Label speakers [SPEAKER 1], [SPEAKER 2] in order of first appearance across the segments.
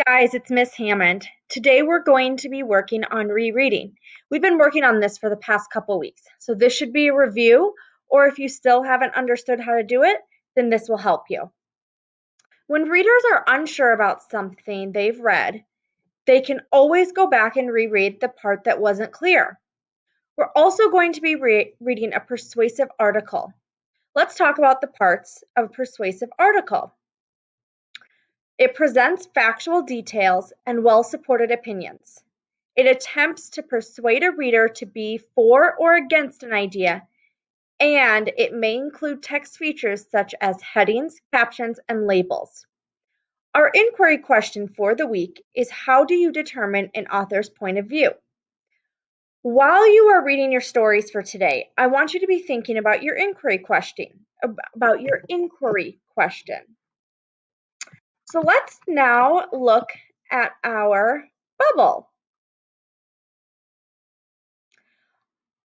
[SPEAKER 1] Guys, it's Miss Hammond. Today we're going to be working on rereading. We've been working on this for the past couple weeks, so this should be a review, or if you still haven't understood how to do it, then this will help you. When readers are unsure about something they've read, they can always go back and reread the part that wasn't clear. We're also going to be reading a persuasive article. Let's talk about the parts of a persuasive article. It presents factual details and well-supported opinions. It attempts to persuade a reader to be for or against an idea, and it may include text features such as headings, captions, and labels. Our inquiry question for the week is, how do you determine an author's point of view? While you are reading your stories for today, I want you to be thinking about your inquiry question. So let's now look at our bubble.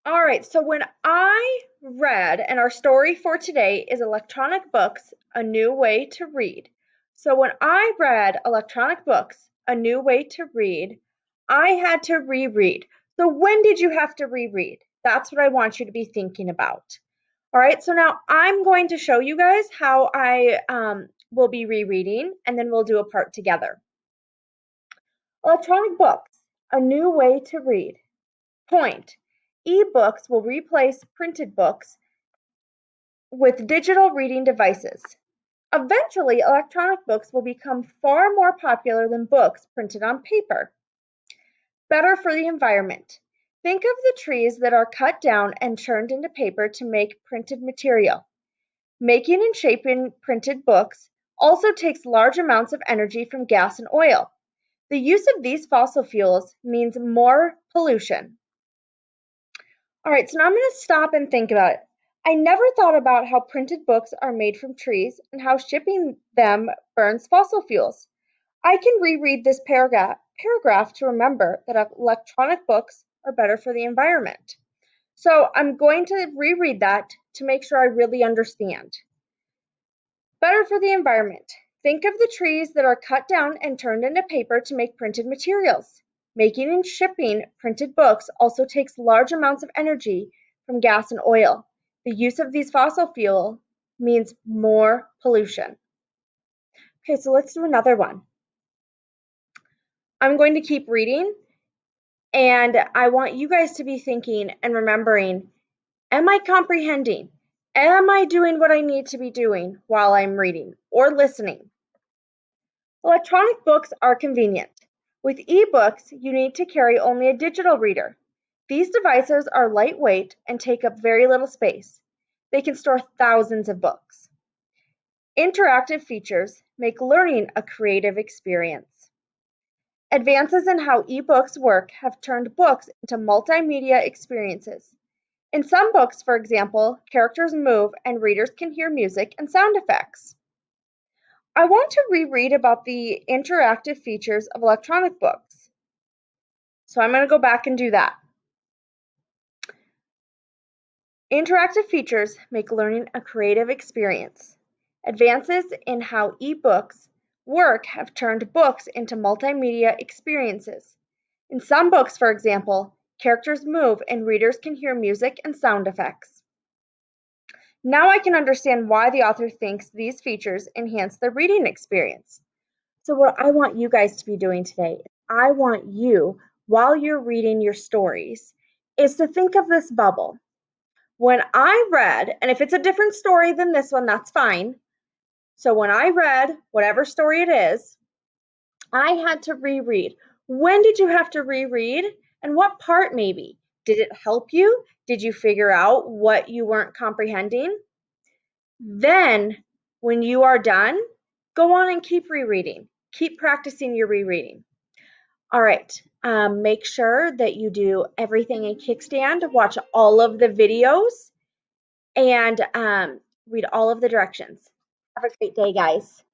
[SPEAKER 1] All right, so when I read, and our story for today is Electronic Books, A New Way to Read. So when I read Electronic Books, A New Way to Read, I had to reread. So when did you have to reread? That's what I want you to be thinking about. All right, so now I'm going to show you guys how I will be rereading, and then we'll do a part together. Electronic Books, A New Way to Read. Point: e-books will replace printed books with digital reading devices. Eventually, electronic books will become far more popular than books printed on paper. Better for the environment. Think of the trees that are cut down and turned into paper to make printed material. Making and shaping printed books also takes large amounts of energy from gas and oil. The use of these fossil fuels means more pollution. All right, so now I'm going to stop and think about it. I never thought about how printed books are made from trees and how shipping them burns fossil fuels. I can reread this paragraph to remember that electronic books are better for the environment. So I'm going to reread that to make sure I really understand. Better for the environment. Think of the trees that are cut down and turned into paper to make printed materials. Making and shipping printed books also takes large amounts of energy from gas and oil. The use of these fossil fuel means more pollution. Okay, so let's do another one. I'm going to keep reading, and I want you guys to be thinking and remembering, am I comprehending? Am I doing what I need to be doing while I'm reading or listening? Electronic books are convenient. With e-books, you need to carry only a digital reader. These devices are lightweight and take up very little space. They can store thousands of books. Interactive features make learning a creative experience. Advances in how e-books work have turned books into multimedia experiences. In some books, for example, characters move and readers can hear music and sound effects. I want to reread about the interactive features of electronic books. So I'm going to go back and do that. Interactive features make learning a creative experience. Advances in how e-books work have turned books into multimedia experiences. In some books, for example, characters move and readers can hear music and sound effects. Now I can understand why the author thinks these features enhance the reading experience. So what I want you guys to be doing today, I want you, while you're reading your stories, is to think of this bubble. When I read, and if it's a different story than this one, that's fine. So when I read whatever story it is, I had to reread. When did you have to reread? And what part maybe? Did it help you? Did you figure out what you weren't comprehending? Then, when you are done, go on and keep rereading. Keep practicing your rereading. All right, make sure that you do everything in Kickstand, watch all of the videos, and read all of the directions. Have a great day, guys.